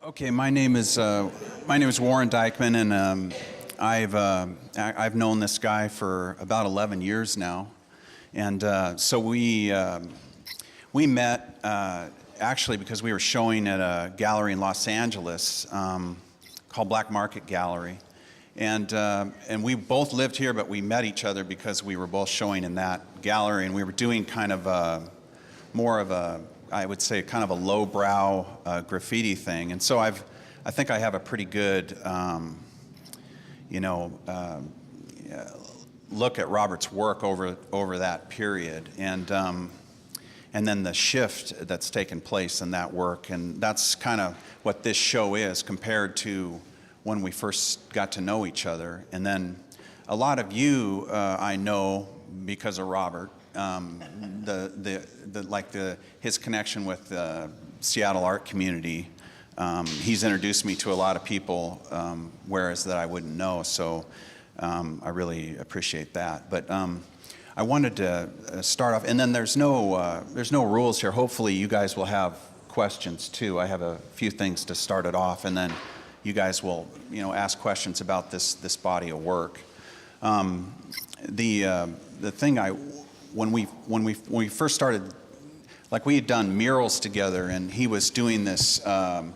Okay, my name is Warren Dykeman, and I've known this guy for about 11 years now, and so we met actually because we were showing at a gallery in Los Angeles called Black Market Gallery, and we both lived here, but we met each other because we were both showing in that gallery, and we were doing kind of more of a, I would say, kind of a lowbrow graffiti thing. And so I think I have a pretty good, look at Robert's work over that period, and then the shift that's taken place in that work, and that's kind of what this show is compared to when we first got to know each other. And then a lot of you I know because of Robert. His connection with the Seattle art community. He's introduced me to a lot of people, whereas that I wouldn't know. So I really appreciate that. But I wanted to start off, and then there's no rules here. Hopefully, you guys will have questions too. I have a few things to start it off, and then you guys will, ask questions about this body of work. The thing when we first started, like, we had done murals together, and he was doing this kind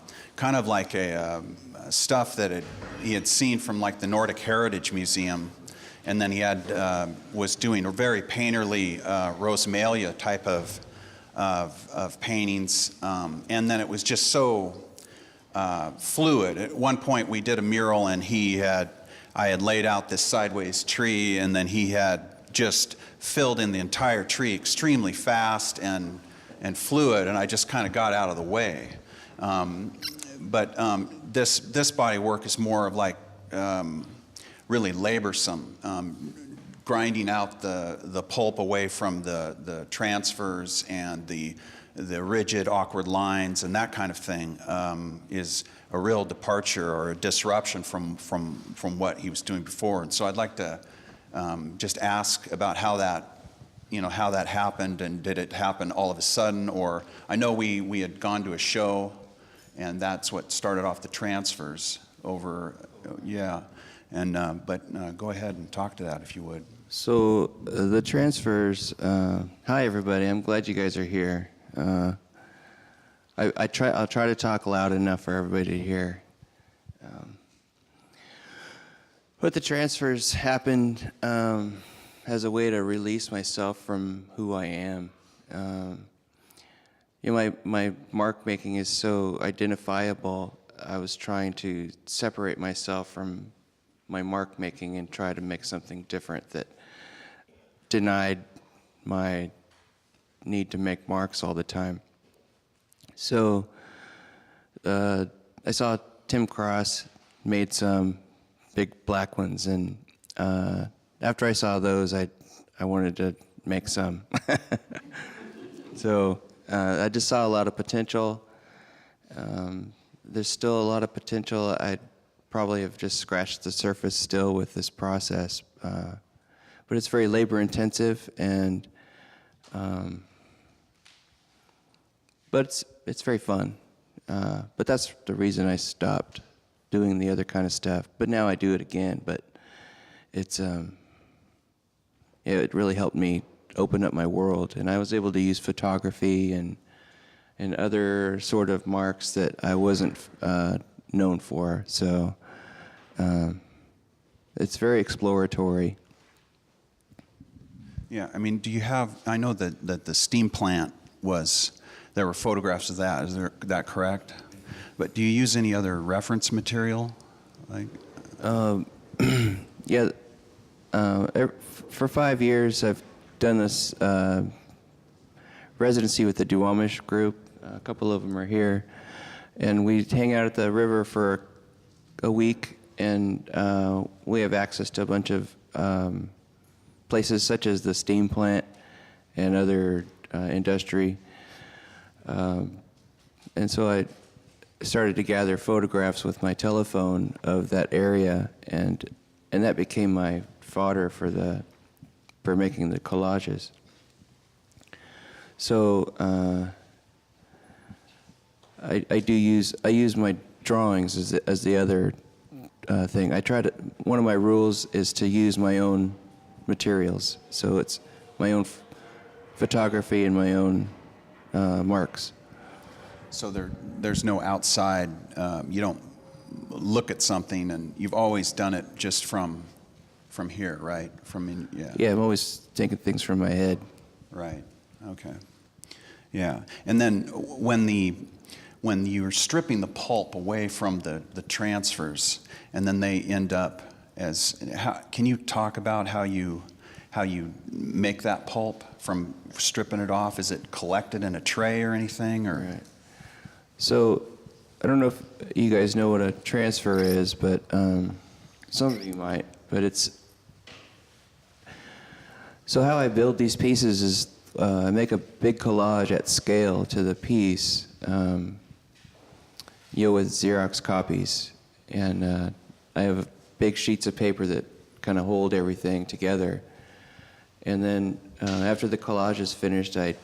of like a stuff that he had seen from like the Nordic Heritage Museum, and then he was doing a very painterly Rosemalia type of paintings, and then it was just so fluid. At one point, we did a mural, and I had laid out this sideways tree, and then he had just filled in the entire tree extremely fast and fluid, and I just kind of got out of the way. But this body work is more of like really laborsome, grinding out the pulp away from the transfers and the rigid, awkward lines and that kind of thing is a real departure or a disruption from what he was doing before. And so I'd like to just ask about how that happened, and did it happen all of a sudden? Or I know we had gone to a show, and that's what started off the transfers over, yeah. And but go ahead and talk to that if you would. So the transfers. Hi everybody. I'm glad you guys are here. I'll try to talk loud enough for everybody to hear. But the transfers happened as a way to release myself from who I am. My mark making is so identifiable. I was trying to separate myself from my mark making and try to make something different that denied my need to make marks all the time. So I saw Tim Cross made some big black ones, and after I saw those, I wanted to make some. So I just saw a lot of potential. There's still a lot of potential. I probably have just scratched the surface still with this process, but it's very labor intensive, and but it's very fun. But that's the reason I stopped doing the other kind of stuff. But now I do it again. But it's it really helped me open up my world, and I was able to use photography and other sort of marks that I wasn't known for. So it's very exploratory. Yeah, I mean, I know that the steam plant there were photographs of that. Is that correct? But do you use any other reference material? Yeah. For 5 years, I've done this residency with the Duwamish group. A couple of them are here. And we hang out at the river for a week, and we have access to a bunch of places such as the steam plant and other industry. And so I started to gather photographs with my telephone of that area, and that became my fodder for making the collages. So I use my drawings as the other thing. One of my rules is to use my own materials. So it's my own photography and my own marks. So there's no outside, you don't look at something, and you've always done it just from here, right? Yeah, I'm always thinking things from my head. Right, okay. Yeah, and then when you're stripping the pulp away from the transfers, and then they end up can you talk about how you make that pulp from stripping it off? Is it collected in a tray or anything, or? Right. So, I don't know if you guys know what a transfer is, but some of you might. But so how I build these pieces is I make a big collage at scale to the piece, with Xerox copies, and I have big sheets of paper that kind of hold everything together. And then after the collage is finished, I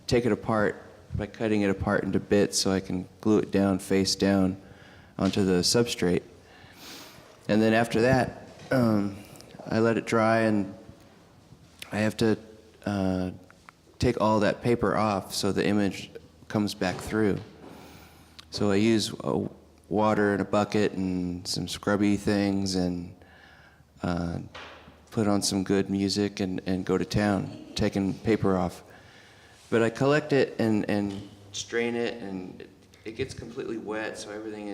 take it apart by cutting it apart into bits so I can glue it down face down onto the substrate. And then after that, I let it dry, and I have to take all that paper off so the image comes back through. So I use water in a bucket and some scrubby things, and put on some good music and go to town, taking paper off. But I collect it and strain it, and it gets completely wet, so everything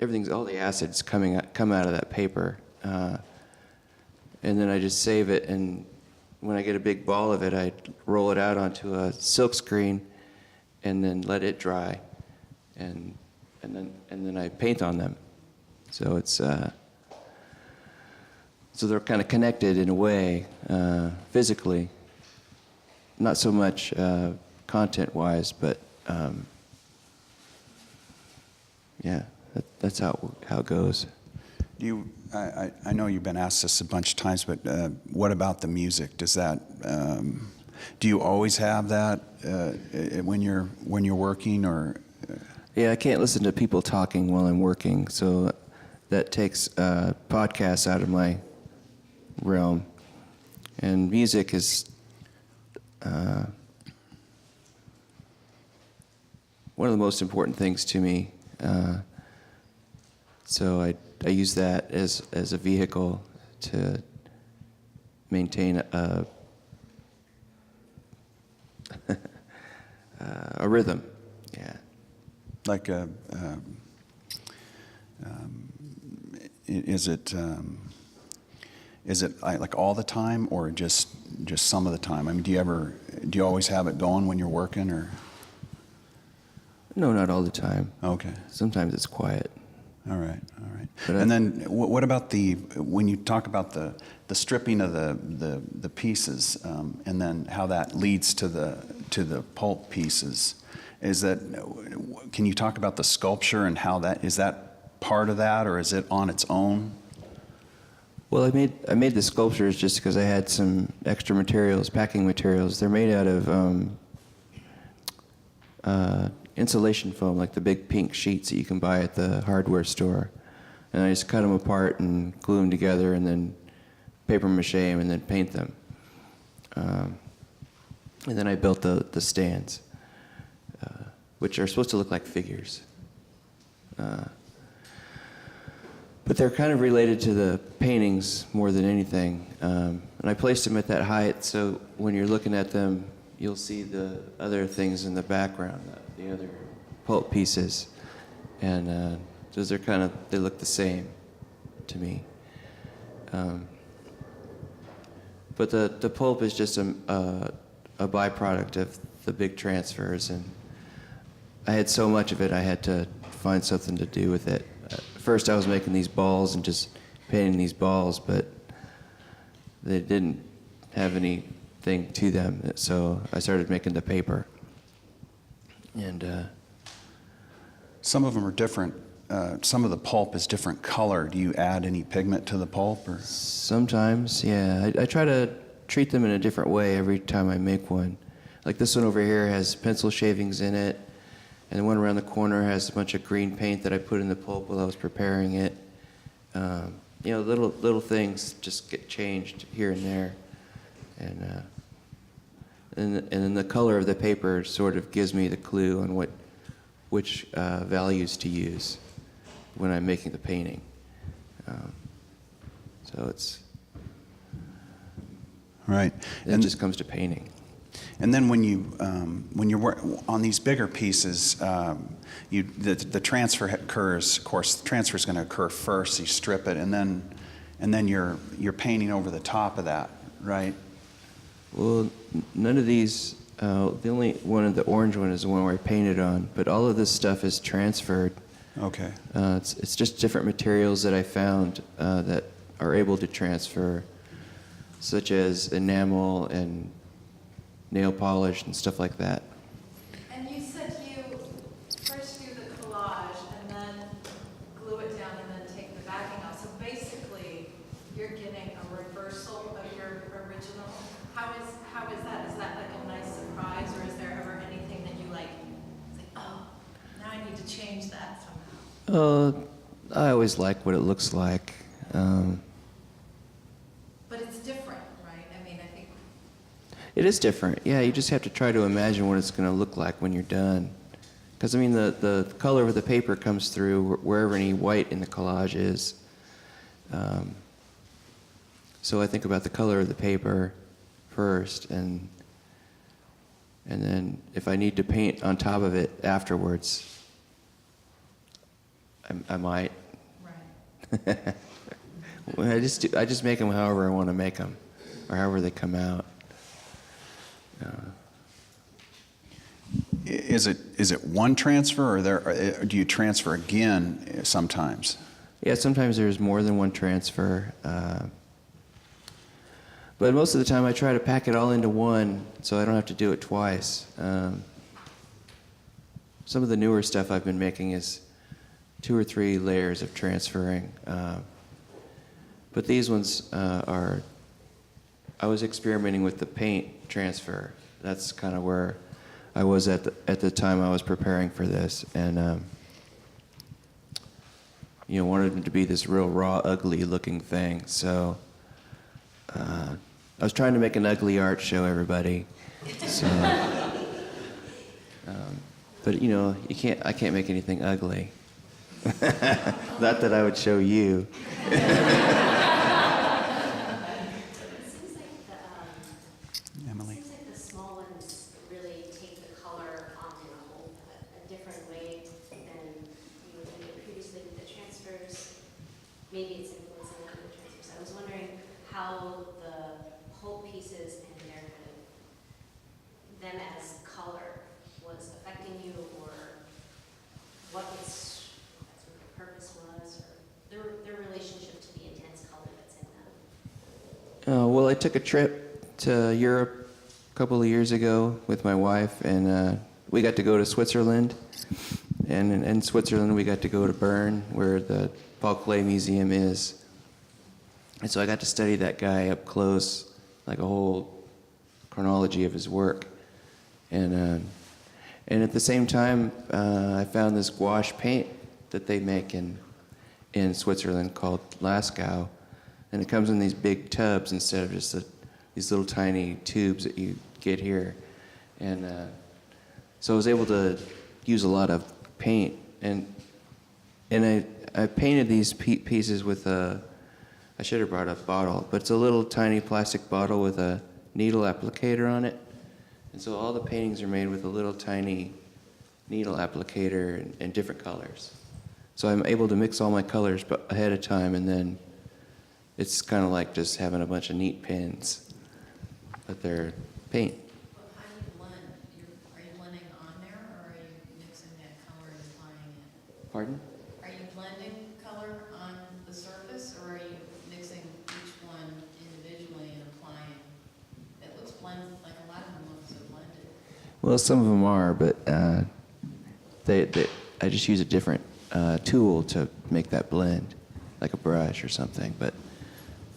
everything's, all the acids come out of that paper. And then I just save it, and when I get a big ball of it, I roll it out onto a silk screen and then let it dry, and then I paint on them. So it's so they're kind of connected in a way, physically, not so much content-wise, but yeah, that's how it goes. I know you've been asked this a bunch of times, but what about the music? Does that do you always have that when you're working, or? Yeah, I can't listen to people talking while I'm working, so that takes podcasts out of my realm. And music is one of the most important things to me. So I use that as a vehicle to maintain a rhythm. Yeah. Like is it like all the time, or just some of the time? I mean, do you always have it going when you're working, or? No, not all the time. Okay. Sometimes it's quiet. All right. And then what about when you talk about the stripping of the pieces, and then how that leads to the pulp pieces? Can you talk about the sculpture and how is that part of that, or is it on its own? Well, I made the sculptures just because I had some extra materials, packing materials. They're made out of insulation foam, like the big pink sheets that you can buy at the hardware store. And I just cut them apart and glue them together, and then paper mache them, and then paint them. And then I built the stands, which are supposed to look like figures. But they're kind of related to the paintings more than anything. And I placed them at that height, so when you're looking at them, you'll see the other things in the background, the other pulp pieces. And those are they look the same to me. But the pulp is just a byproduct of the big transfers, and I had so much of it, I had to find something to do with it. First I was making these balls and just painting these balls, but they didn't have anything to them, so I started making the paper. And some of them are different. Some of the pulp is different color. Do you add any pigment to the pulp, or? Sometimes, yeah. I try to treat them in a different way every time I make one. Like this one over here has pencil shavings in it, and the one around the corner has a bunch of green paint that I put in the pulp while I was preparing it. You know, little things just get changed here and there, and then the color of the paper sort of gives me the clue on which values to use when I'm making the painting. So Right. it just comes to painting. And then when you work on these bigger pieces, the transfer occurs. Of course, the transfer is going to occur first. You strip it, and then you're painting over the top of that, right? Well, none of these. The only one, the orange one, is the one where I painted on. But all of this stuff is transferred. Okay. It's just different materials that I found that are able to transfer, such as enamel and nail polish and stuff like that. And you said you first do the collage and then glue it down and then take the backing off. So basically, you're getting a reversal of your original. How is that? Is that like a nice surprise, or is there ever anything that you like? It's like, oh, now I need to change that somehow. I always like what it looks like. But it's different, right? I mean, I think. It is different. Yeah, you just have to try to imagine what it's going to look like when you're done. Because, I mean, the color of the paper comes through wherever any white in the collage is. So I think about the color of the paper first, and then if I need to paint on top of it afterwards, I might. Right. Well, I just make them however I want to make them, or however they come out. Is it one transfer, or do you transfer again sometimes? Yeah, sometimes there's more than one transfer. But most of the time I try to pack it all into one so I don't have to do it twice. Some of the newer stuff I've been making is 2 or 3 layers of transferring. But these ones I was experimenting with the paint transfer. That's kind of where I was at the time I was preparing for this, and wanted it to be this real raw, ugly looking thing. So I was trying to make an ugly art show, everybody. So, but I can't make anything ugly. Not that I would show you. Emily? It seems like the small ones really take the color on in a different way than you were doing it previously with the transfers. Maybe it's influencing other transfers. I was wondering how the whole pieces and their kind of them as color was affecting you, or what its purpose was, or their relationship to the intense color that's in them. Well, I took a trip to Europe a couple of years ago with my wife, and we got to go to Switzerland. And in Switzerland, we got to go to Bern, where the Paul Klee Museum is. And so I got to study that guy up close, like a whole chronology of his work. And at the same time, I found this gouache paint that they make in Switzerland called Lascaux. And it comes in these big tubs instead of just these little tiny tubes that you get here. And so I was able to use a lot of paint. And I painted these pieces with I should have brought a bottle, but it's a little tiny plastic bottle with a needle applicator on it. And so all the paintings are made with a little tiny needle applicator in different colors. So I'm able to mix all my colors ahead of time, and then it's kind of like just having a bunch of neat pins, but they're paint. Well, how do you blend? Are you blending on there, or are you mixing that color and applying it? Pardon? Are you blending color on the surface, or are you mixing each one individually and applying? It looks blended, like a lot of them look so blended. Well, some of them are, but I just use a different tool to make that blend, like a brush or something, but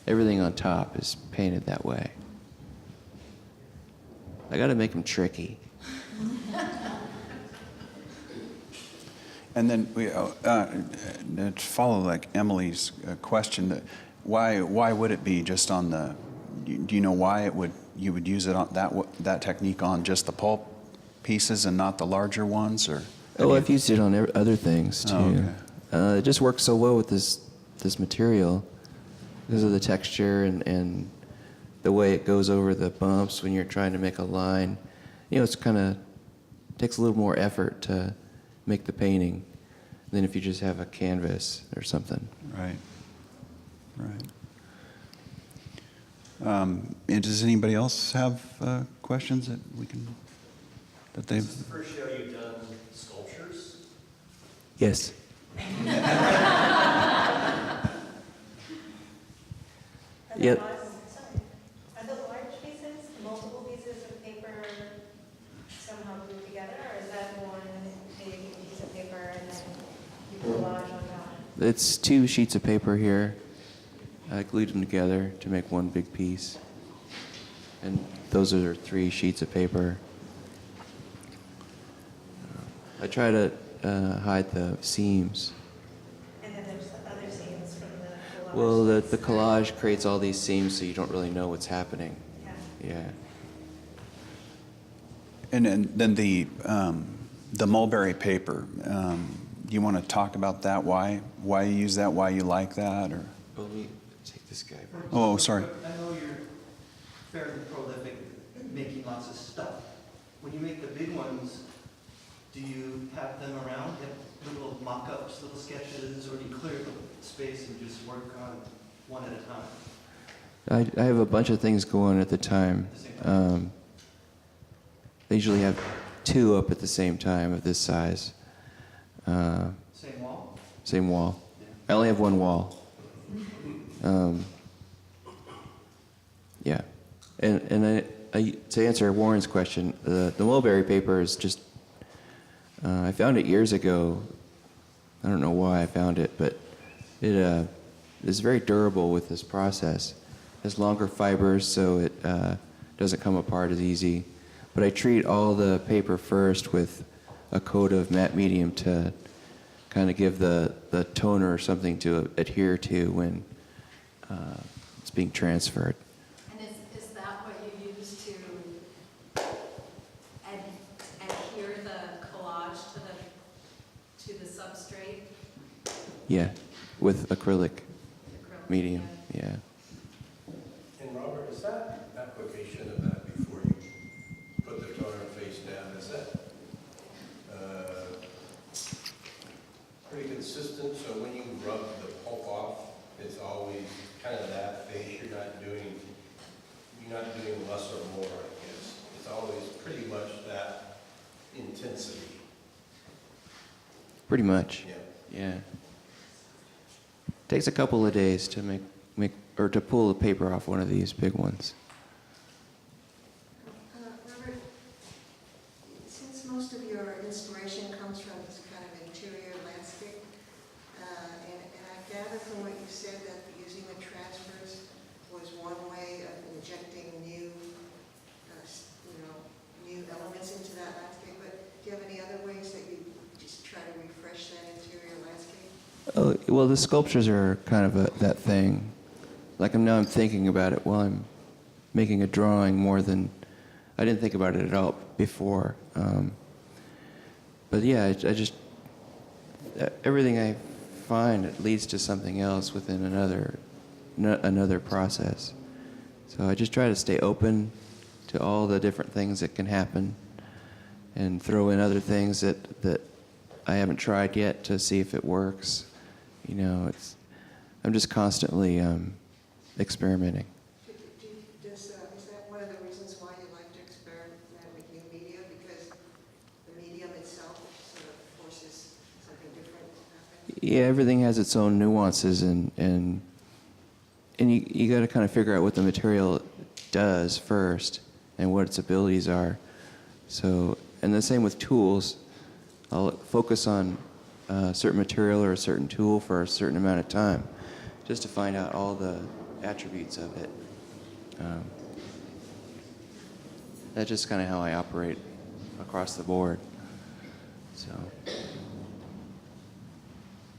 everything on top is painted that way. I got to make them tricky. And then to follow like Emily's question, why would it be just on the? Do you know why you would use it on that technique on just the pulp pieces and not the larger ones, or? I've used it on other things too. Oh, okay. It just works so well with this material because of the texture and the way it goes over the bumps when you're trying to make a line. It's kind of takes a little more effort to make the painting than if you just have a canvas or something. Right. And does anybody else have questions that they've? This is the first show you've done sculptures? Yes. Yep. Are those large pieces, multiple pieces of paper somehow glued together, or is that one big piece of paper and then you collage on top? It's 2 sheets of paper here. I glued them together to make one big piece. And those are 3 sheets of paper. I try to hide the seams. And then there's the other scenes from the collage. Well, the collage creates all these seams, so you don't really know what's happening. Yeah. Yeah. And then the mulberry paper. Do you want to talk about that? Why you use that? Why you like that? Or? Well, let me take this guy. Oh, sorry. I know you're fairly prolific making lots of stuff. When you make the big ones, do you have them around? Do you have little mock-ups, little sketches, or do you clear the space and just work on one at a time? I have a bunch of things going at the time. At the same time? They usually have 2 up at the same time of this size. Same wall? Same wall. Yeah. I only have 1 wall. Yeah. And to answer Warren's question, the mulberry paper is just, I found it years ago. I don't know why I found it, but it is very durable with this process. It has longer fibers, so it doesn't come apart as easy. But I treat all the paper first with a coat of matte medium to kind of give the toner or something to adhere to when it's being transferred. And is that what you use to adhere the collage to the substrate? Yeah, with acrylic Acrylic, medium. Yeah. And Robert, is that application of that before you put the toner face down, is that pretty consistent? So when you rub the pulp off, it's always kind of that face. You're not doing less or more, I guess. It's always pretty much that intensity. Pretty much. Yeah. Yeah. Takes a couple of days to make or to pull the paper off one of these big ones. Robert, since most of your inspiration comes from this kind of interior landscape, and I gather from what you said that using the transfers was one way of injecting new elements into that landscape, but do you have any other ways that you just try to refresh that interior landscape? Oh, well, the sculptures are kind of that thing. Like I'm thinking about it while I'm making a drawing more than I didn't think about it at all before. But yeah, I just everything I find it leads to something else within another process. So I just try to stay open to all the different things that can happen, and throw in other things that I haven't tried yet to see if it works. I'm just constantly experimenting. Is that one of the reasons why you like to experiment with new media? Because the medium itself sort of forces something different to happen? Yeah, everything has its own nuances, and you got to kind of figure out what the material does first and what its abilities are. So, and the same with tools. I'll focus on a certain material or a certain tool for a certain amount of time, just to find out all the attributes of it. That's just kind of how I operate across the board. So,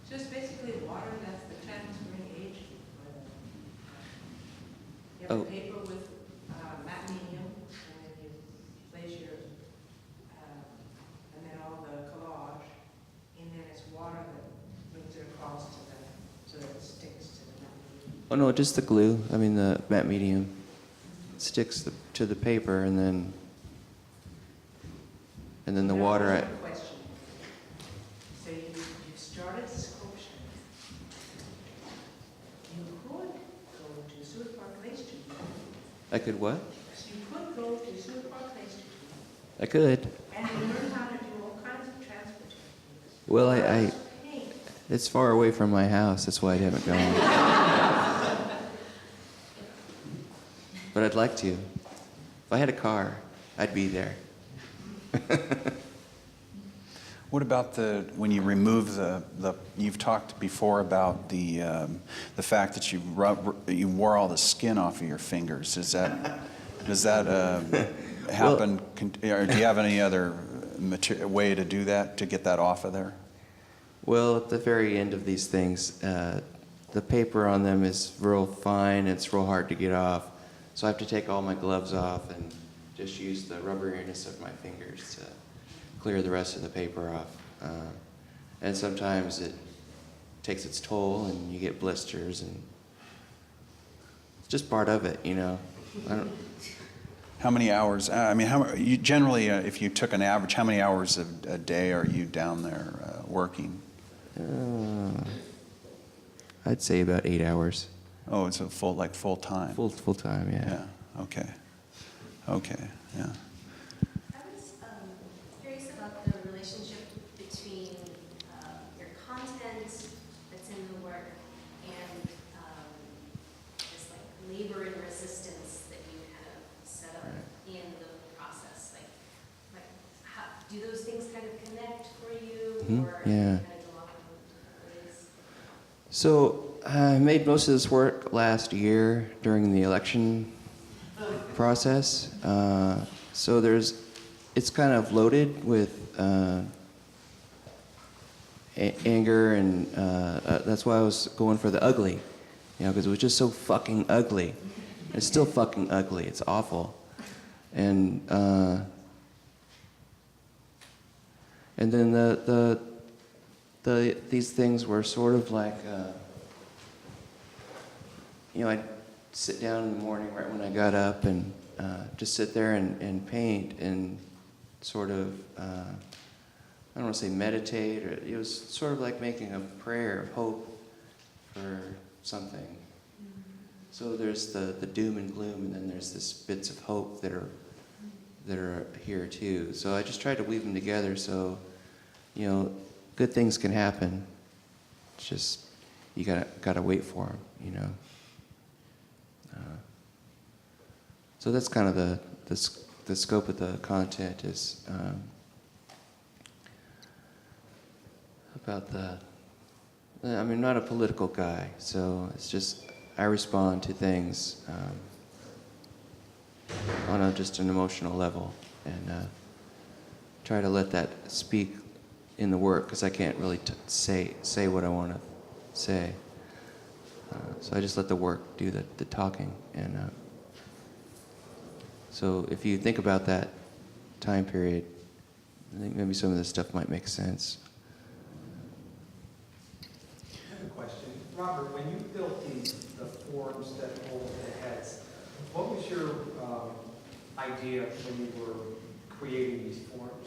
Just basically water, that's the transferring agent. You have Oh. a paper with matte medium, and then you place your, and then all the collage, and then it's water that brings it across to the, so that it sticks to the matte medium. oh no, just the glue. I mean the matte medium sticks to the paper, and then the Now, water. here's a question. So you started sculpture. You could go to Seward Park Clay Studio. I could what? You could go to Seward Park Clay Studio I could. and learn how to do all kinds of transfer techniques. Well, I Paint. it's far away from my house. That's why I haven't gone. But I'd like to. If I had a car, I'd be there. What about when you remove you've talked before about the fact that you wore all the skin off of your fingers. Does that happen? Or do you have any other way to do that, to get that off of there? Well, at the very end of these things, the paper on them is real fine. It's real hard to get off. So I have to take all my gloves off and just use the rubberiness of my fingers to clear the rest of the paper off. And sometimes it takes its toll and you get blisters, and it's just part of it, you know. How many hours? I mean, you generally, if you took an average, how many hours a day are you down there working? I'd say about 8 hours. Oh, it's full time. Full time, yeah. Yeah. Okay. Yeah. I was curious about the relationship between your content that's in the work and this like labor and resistance that you kind of set up in the process. Like how, do those things kind of connect for you, or do you Yeah. kind of go off in different ways? So I made most of this work last year during the election process. So it's kind of loaded with anger, and that's why I was going for the ugly, you know, because it was just so fucking ugly. It's still fucking ugly. It's awful, and then these things were sort of like. You know, I'd sit down in the morning right when I got up and just sit there and paint and sort of, I don't want to say meditate, or it was sort of like making a prayer of hope for something. So there's the doom and gloom, and then there's this bits of hope that are here too. So I just tried to weave them together so, you know, good things can happen. It's just, you gotta wait for them, you know. So that's kind of the scope of the content is about I'm not a political guy, so it's just I respond to things on just an emotional level, and try to let that speak in the work, because I can't really say what I want to say. So I just let the work do the talking, and so if you think about that time period, I think maybe some of this stuff might make sense. I have a question. Robert, when you built the forms that hold the heads, what was your idea when you were creating these forms?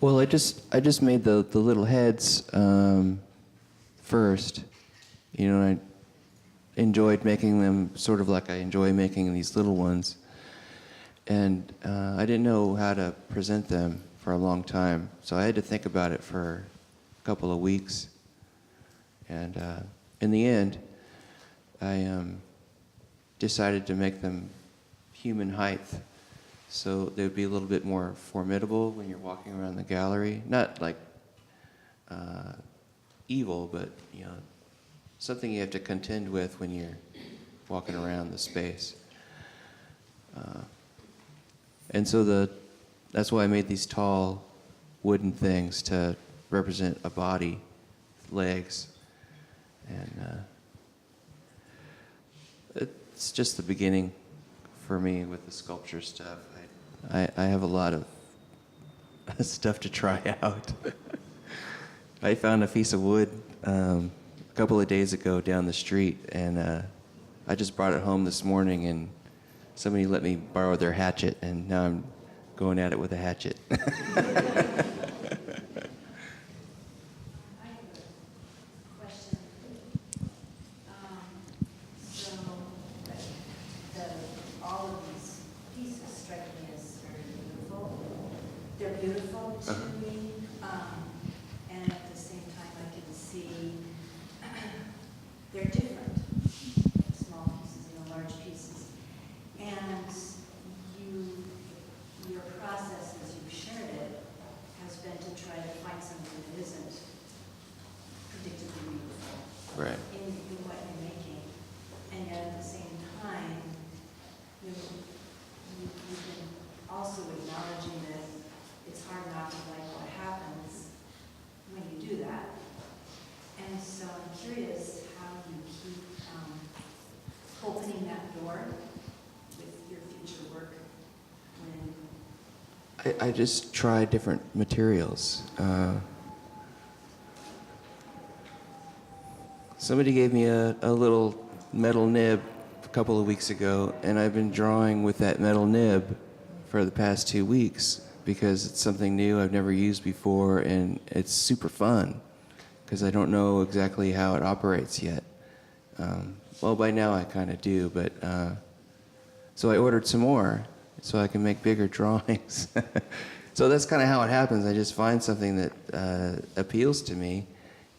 Well, I just made the little heads first. You know, I enjoyed making them sort of like I enjoy making these little ones. And I didn't know how to present them for a long time, so I had to think about it for a couple of weeks. And in the end, I decided to make them human height, so they would be a little bit more formidable when you're walking around the gallery. Not like evil, but you know, something you have to contend with when you're walking around the space. And so that's why I made these tall wooden things to represent a body, legs. And it's just the beginning for me with the sculpture stuff. I have a lot of stuff to try out. I found a piece of wood a couple of days ago down the street, and I just brought it home this morning, and somebody let me borrow their hatchet, and now I'm going at it with a hatchet. I have a question. So, all of these pieces strike me as very beautiful. They're beautiful to me, and at the same time, I can see they're different. Small pieces, large pieces, and your process as you've shared it has been to try to find something that isn't predictably beautiful Right. in what you're making, and yet at the same time, you've been also acknowledging that it's hard not to like what happens when you do that. And so I'm curious how you keep opening that door with your future work when I just try different materials. Somebody gave me a little metal nib a couple of weeks ago, and I've been drawing with that metal nib for the past 2 weeks because it's something new I've never used before, and it's super fun because I don't know exactly how it operates yet. Well, by now I kind of do, but so I ordered some more so I can make bigger drawings. So that's kind of how it happens. I just find something that appeals to me,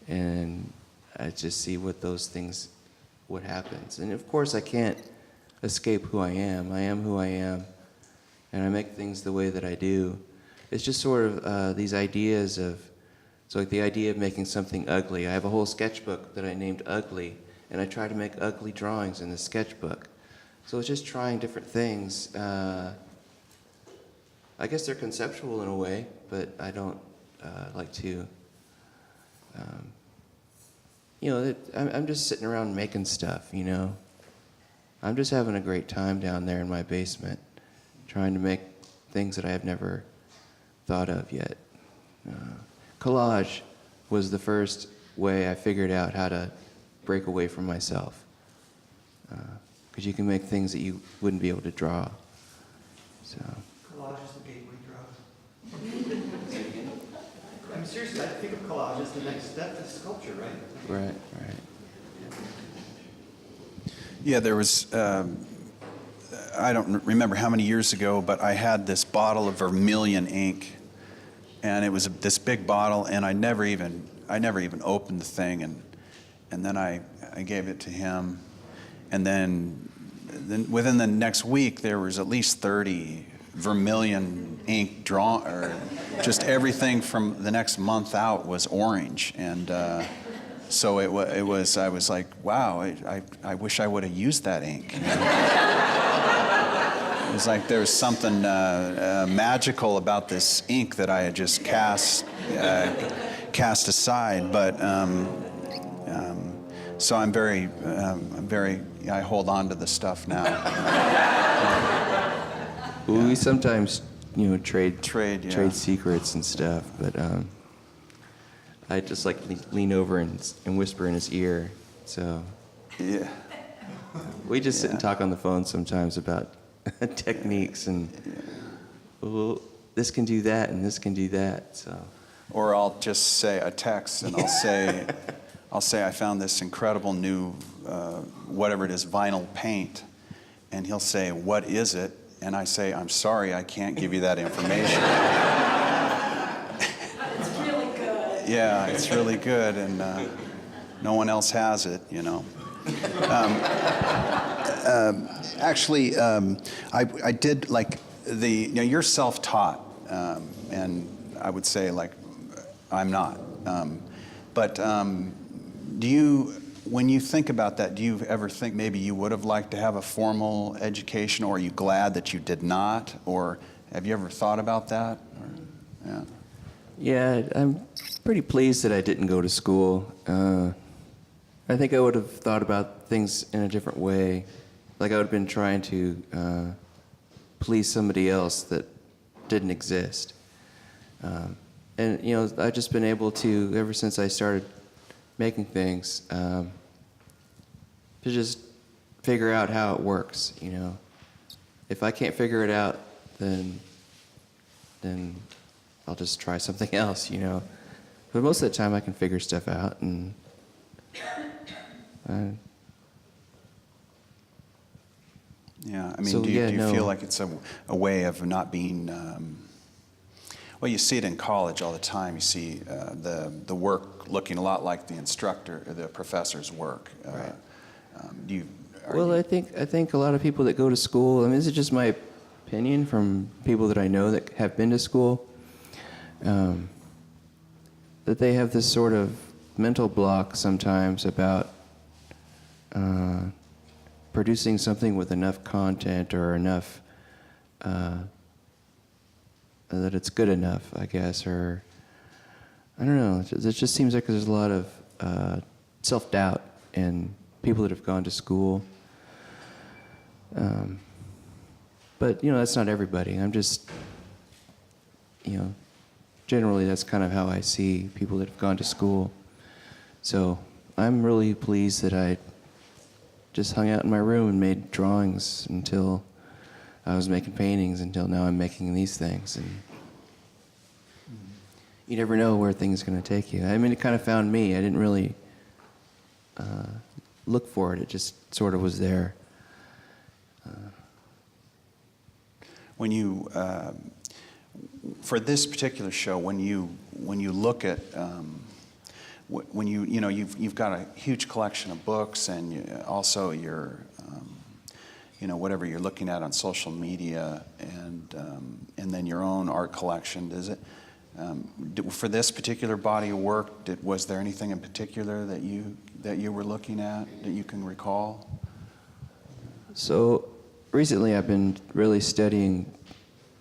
and I just see what happens. And of course I can't escape who I am. I am who I am, and I make things the way that I do. It's just sort of these ideas of, so like the idea of making something ugly. I have a whole sketchbook that I named Ugly, and I try to make ugly drawings in the sketchbook. So it's just trying different things. I guess they're conceptual in a way, but I don't like to, I'm just sitting around making stuff, I'm just having a great time down there in my basement, trying to make things that I have never thought of yet. Collage was the first way I figured out how to break away from myself. Because you can make things that you wouldn't be able to draw. So. Collage is the gateway drug. I'm seriously, I think of collage as the next step to sculpture, right? Right. Yeah, there was, I don't remember how many years ago, but I had this bottle of vermilion ink, and it was this big bottle, and I never even opened the thing, and then I gave it to him, and then within the next week there was at least 30 vermilion ink drawn, or just everything from the next month out was orange, and so it was. I was like, wow, I wish I would have used that ink. It was like there was something magical about this ink that I had just cast aside. But so I'm very, I hold on to the stuff now. Well, we sometimes, trade secrets and stuff, but I just like lean over and whisper in his ear. So Yeah. we just sit and talk on the phone sometimes about techniques and well, this can do that and this can do that. So. Or I'll just say a text, and I'll say I found this incredible new whatever it is, vinyl paint, and he'll say, what is it? And I say, I'm sorry, I can't give you that information. It's really good. Yeah, it's really good, and no one else has it, Actually, I did like you're self-taught, and I would say like I'm not. But do you, when you think about that, do you ever think maybe you would have liked to have a formal education, or are you glad that you did not, or Have you ever thought about that? Or, yeah. Yeah, I'm pretty pleased that I didn't go to school. I think I would have thought about things in a different way. Like I would have been trying to please somebody else that didn't exist. And, you know, I've just been able to, ever since I started making things, to just figure out how it works, you know. If I can't figure it out, then I'll just try something else, you know. But most of the time I can figure stuff out, and Yeah, I mean, So, do you, yeah, do you no. feel like it's a way of not being, well, you see it in college all the time. You see the work looking a lot like the instructor or the professor's work. Right. Do you, are well, you- I think a lot of people that go to school, I mean, this is just my opinion from people that I know that have been to school, that they have this sort of mental block sometimes about producing something with enough content or enough that it's good enough, I guess, or I don't know. It just seems like there's a lot of self-doubt in people that have gone to school. But, you know, that's not everybody. I'm just, you know, generally that's kind of how I see people that have gone to school. So I'm really pleased that I just hung out in my room and made drawings until I was making paintings, until now I'm making these things. And you never know where things are going to take you. I mean, it kind of found me. I didn't really look for it. It just sort of was there. when you, for this particular show, when you look at, when you know, you've got a huge collection of books, and also your, you know, whatever you're looking at on social media, and then your own art collection. Does it, for this particular body of work, was there anything in particular that you were looking at that you can recall? So recently I've been really studying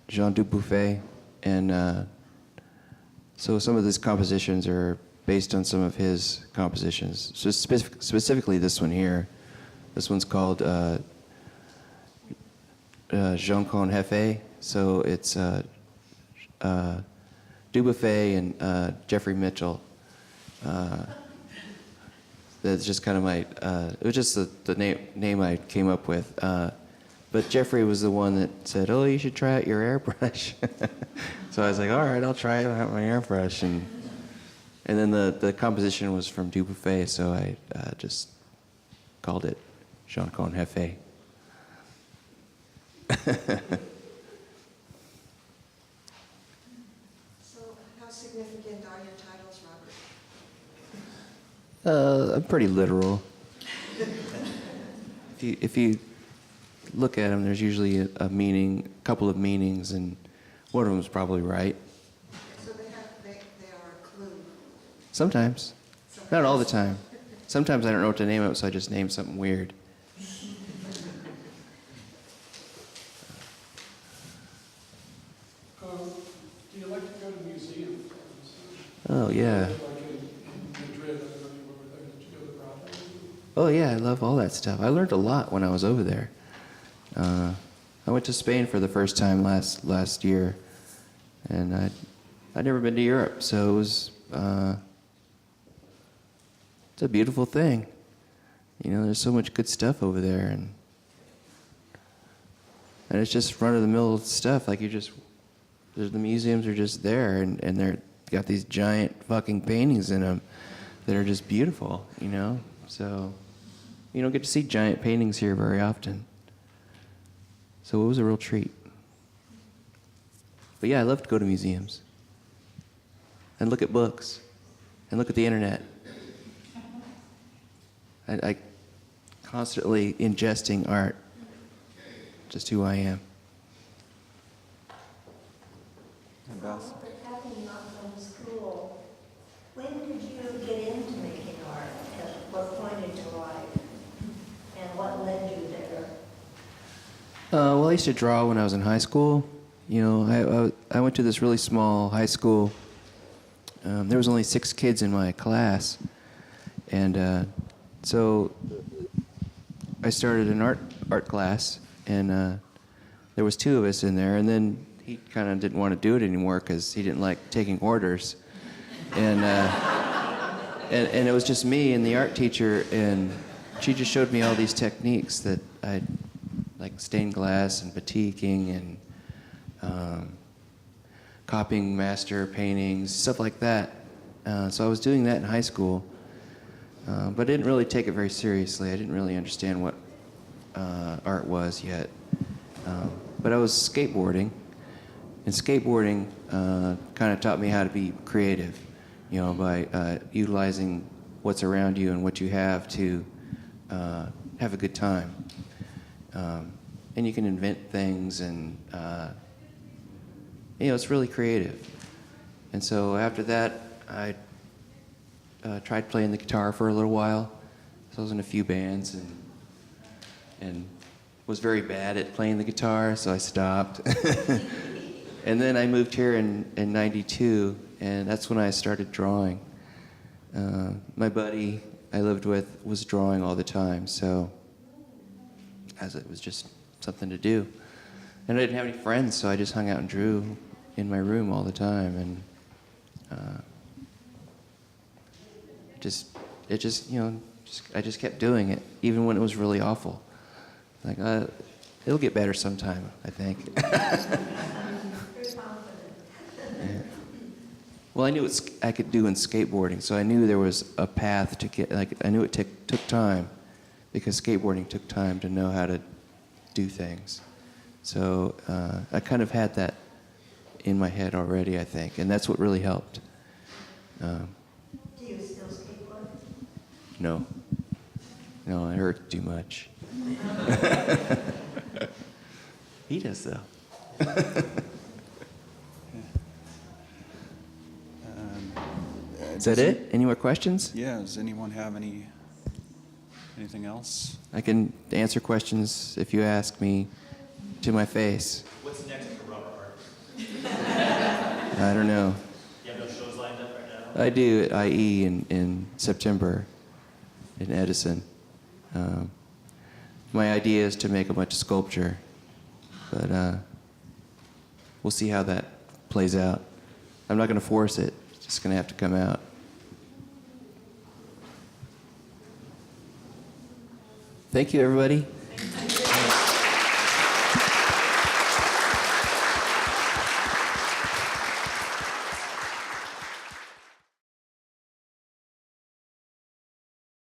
Jean Dubuffet, and so some of his compositions are based on some of his compositions. So specifically this one here. This one's called Jean con Jefe. So it's Dubuffet and Jeffrey Mitchell. That's just kind of my, it was just the name I came up with. But Jeffrey was the one that said, oh, you should try out your airbrush. So I was like, all right, I'll try out my airbrush. And then the composition was from Dubuffet, so I just called it Jean con Jefe. So how significant are your titles, Robert? I'm pretty literal. If you look at them, there's usually a meaning, a couple of meanings, and one of them is probably right. So they are a clue. Sometimes. Not all the time. Sometimes I don't know what to name it, so I just name something weird. Do you like to go to museums? Oh, yeah. Like in Madrid, I don't know if you were there. Did you go to the Prado? Oh, yeah, I love all that stuff. I learned a lot when I was over there. I went to Spain for the first time last year, and I'd never been to Europe, so it was it's a beautiful thing. You know, there's so much good stuff over there, and it's just run-of-the-mill stuff. Like the museums are just there, and they're got these giant fucking paintings in them that are just beautiful. You know, so you don't get to see giant paintings here very often. So it was a real treat. But yeah, I love to go to museums and look at books and look at the internet. I constantly ingesting art, just who I am. But having not gone to school, when did you get into making art? At what point in your life? And what led you there? Well, I used to draw when I was in high school, I went to this really small high school. There was only 6 kids in my class, and so I started an art class, and there was 2 of us in there, and then he kind of didn't want to do it anymore because he didn't like taking orders, and it was just me and the art teacher, and she just showed me all these techniques that I like stained glass and batiking and copying master paintings, stuff like that. So I was doing that in high school, but I didn't really take it very seriously. I didn't really understand what art was yet. But I was skateboarding, and skateboarding kind of taught me how to be creative, by utilizing what's around you and what you have to have a good time. And you can invent things, and it's really creative. And so after that, I tried playing the guitar for a little while. So I was in a few bands and was very bad at playing the guitar, so I stopped. And then I moved here in 92, and that's when I started drawing. My buddy I lived with was drawing all the time, so as it was just something to do. And I didn't have any friends, so I just hung out and drew in my room all the time, and I just kept doing it, even when it was really awful. Like, it'll get better sometime, I think. Yeah. Well, I knew what I could do in skateboarding, so I knew there was a path to get, I knew it took time, because skateboarding took time to know how to do things. So I kind of had that in my head already, I think, and that's what really helped. Do you still skateboard? No, it hurt too much. He does, though. Is that it? Any more questions? Yeah, does anyone have anything else? I can answer questions if you ask me to my face. What's next for Rubber Art? I don't know. You have no shows lined up right now? I do at IE in September in Edison. My idea is to make a bunch of sculpture, but we'll see how that plays out. I'm not going to force it. It's just going to have to come out. Thank you, everybody.